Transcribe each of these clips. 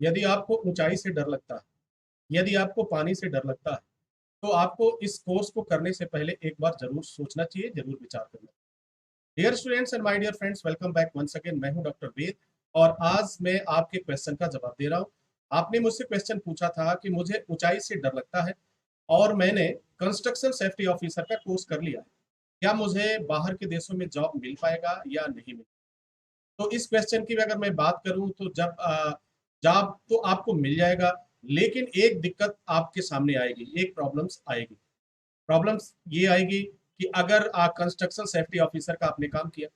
यदि आपको ऊंचाई से डर लगता है, यदि आपको पानी से डर लगता है, तो आपको इस कोर्स को करने से पहले एक बार जरूर सोचना चाहिए, जरूर विचार करना। Dear students and my dear friends, welcome back once again. मैं हूं डॉक्टर वेद और आज मैं आपके क्वेश्चन का जवाब दे रहा हूं। आपने मुझसे क्वेश्चन पूछा था कि मुझे ऊंचाई से डर लगता है और मैंने कंस्ट्रक्शन सेफ्टी ऑफिसर का कोर्स कर लिया है, क्या मुझे बाहर के देशों में जॉब मिल पाएगा या नहीं मिल। तो इस क्वेश्चन की अगर मैं बात करूं तो जॉब तो आपको मिल जाएगा, लेकिन एक दिक्कत आपके सामने आएगी, एक प्रॉब्लम्स आएगी। प्रॉब्लम्स ये आएगी कि अगर कंस्ट्रक्शन सेफ्टी ऑफिसर का आपने काम किया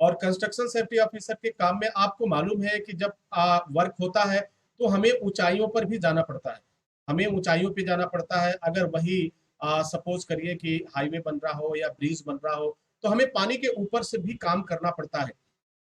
और कंस्ट्रक्शन सेफ्टी ऑफिसर के काम में आपको मालूम है कि जब वर्क होता है तो हमें ऊंचाइयों पर भी जाना पड़ता है। हमें ऊंचाइयों पे जाना पड़ता है। अगर वही सपोज करिए कि हाईवे बन रहा हो या ब्रिज बन रहा हो, तो हमें पानी के ऊपर से भी काम करना पड़ता है।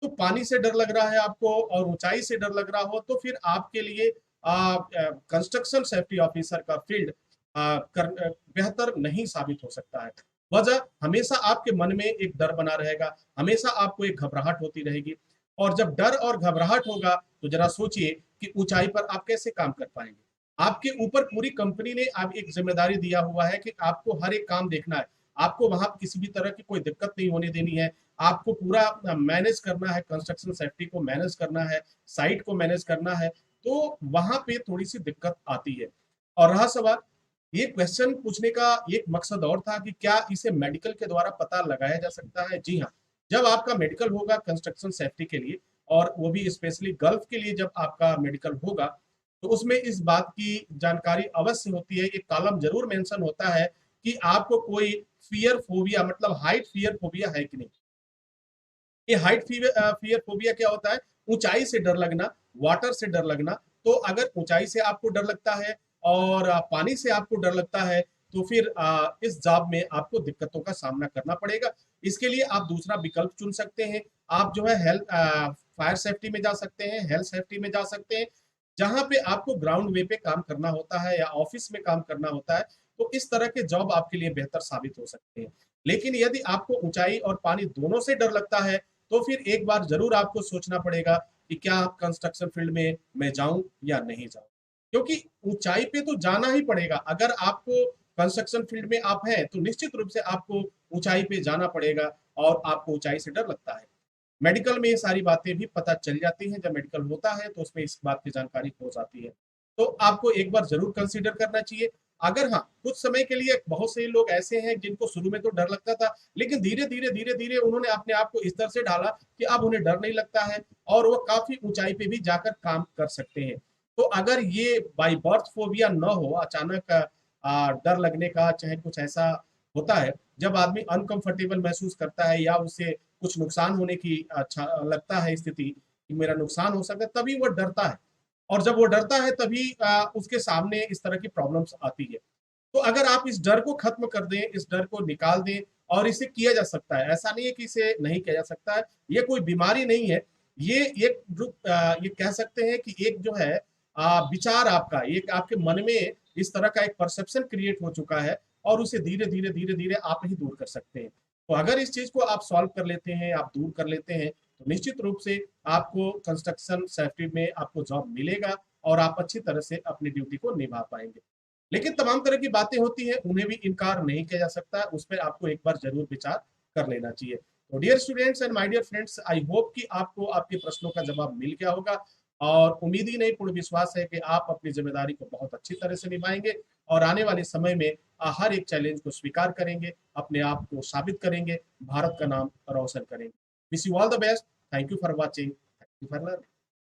तो पानी से डर लग रहा है आपको और ऊंचाई से डर लग रहा हो, तो फिर आपके लिए कंस्ट्रक्शन सेफ्टी ऑफिसर का फील्ड बेहतर नहीं साबित हो सकता है। वजह, हमेशा आपके मन में एक डर बना रहेगा, हमेशा आपको एक घबराहट होती रहेगी। और जब डर और घबराहट होगा तो जरा सोचिए कि ऊंचाई पर आप कैसे काम कर पाएंगे। आपके ऊपर पूरी कंपनी ने आप एक जिम्मेदारी दिया हुआ है कि आपको हर एक काम देखना है, आपको वहां किसी भी तरह की कोई दिक्कत नहीं होने देनी है। आपको पूरा मैनेज करना है, कंस्ट्रक्शन सेफ्टी को मैनेज करना है, साइट को मैनेज करना है। तो वहां पे थोड़ी सी दिक्कत आती है। और रहा सवाल, ये क्वेश्चन पूछने का एक मकसद और था कि क्या इसे मेडिकल के द्वारा पता लगाया जा सकता है। जी हाँ, जब आपका मेडिकल होगा कंस्ट्रक्शन सेफ्टी के लिए, और वो भी स्पेशली गल्फ के लिए जब आपका मेडिकल होगा, तो उसमें इस बात की जानकारी अवश्य होती है, एक कॉलम जरूर मेंशन होता है कि आपको कोई फियर फोबिया मतलब हाइट फियर फोबिया है कि नहीं। ये हाइट फियर फोबिया क्या होता है? ऊंचाई से डर लगना, वाटर से डर लगना। तो अगर ऊंचाई से आपको डर लगता है और पानी से आपको डर लगता है, तो फिर इस जॉब में आपको दिक्कतों का सामना करना पड़ेगा। इसके लिए आप दूसरा विकल्प चुन सकते हैं। आप जो है हेल्थ फायर सेफ्टी में जा सकते हैं, हेल्थ सेफ्टी में जा सकते हैं, जहां पे आपको ग्राउंड वे पे काम करना होता है या ऑफिस में काम करना होता है। तो इस तरह के जॉब आपके लिए बेहतर साबित हो सकते हैं। लेकिन यदि आपको ऊंचाई और पानी दोनों से डर लगता है, तो फिर एक बार जरूर आपको सोचना पड़ेगा कि क्या कंस्ट्रक्शन फील्ड में मैं जाऊं या नहीं जाऊं। क्योंकि ऊंचाई पे तो जाना ही पड़ेगा। अगर आपको कंस्ट्रक्शन फील्ड में आप हैं तो निश्चित रूप से आपको ऊंचाई पे जाना पड़ेगा और आपको ऊंचाई से डर लगता है। मेडिकल में ये सारी बातें भी पता चल जाती हैं। जब मेडिकल होता है तो उसमें इस बात की जानकारी हो जाती है। तो आपको एक बार जरूर कंसीडर करना चाहिए। अगर हाँ, कुछ समय के लिए बहुत से लोग ऐसे हैं जिनको शुरू में तो डर लगता था, लेकिन धीरे धीरे उन्होंने अपने आप को इस तरह से ढाला कि अब उन्हें डर नहीं लगता है और वो काफी ऊंचाई पे भी जाकर काम कर सकते हैं। तो अगर ये बाई बर्थ फोबिया न हो, अचानक डर लगने का चाहे कुछ ऐसा होता है जब आदमी अनकंफर्टेबल महसूस करता है या उसे कुछ नुकसान होने की अच्छा लगता है स्थिति कि मेरा नुकसान हो सकता है, तभी वो डरता है। और जब वो डरता है तभी उसके सामने इस तरह की प्रॉब्लम्स आती है। तो अगर आप इस डर को खत्म कर दें, इस डर को निकाल दें, और इसे किया जा सकता है, ऐसा नहीं है कि इसे नहीं किया जा सकता है। ये कोई बीमारी नहीं है। ये एक ये कह सकते हैं कि एक जो है विचार आपका, एक आपके मन में इस तरह का एक परसेप्शन क्रिएट हो चुका है और उसे धीरे धीरे आप ही दूर कर सकते हैं। तो अगर इस चीज को आप सॉल्व कर लेते हैं, आप दूर कर लेते हैं, तो निश्चित रूप से आपको कंस्ट्रक्शन सेफ्टी में आपको जॉब मिलेगा और आप अच्छी तरह से अपनी ड्यूटी को निभा पाएंगे। लेकिन तमाम तरह की बातें होती हैं, उन्हें भी इनकार नहीं किया जा सकता, उस पर आपको एक बार जरूर विचार कर लेना चाहिए। तो dear students and my dear friends, I hope कि आपको आपके प्रश्नों का जवाब मिल गया होगा। और उम्मीद ही नहीं, पूर्ण विश्वास है कि आप अपनी जिम्मेदारी को बहुत अच्छी तरह से निभाएंगे और आने वाले समय में हर एक चैलेंज को स्वीकार करेंगे, अपने आप को साबित करेंगे, भारत का नाम रोशन करेंगे। Wish you all the best. Thank you for watching, thank you for learning.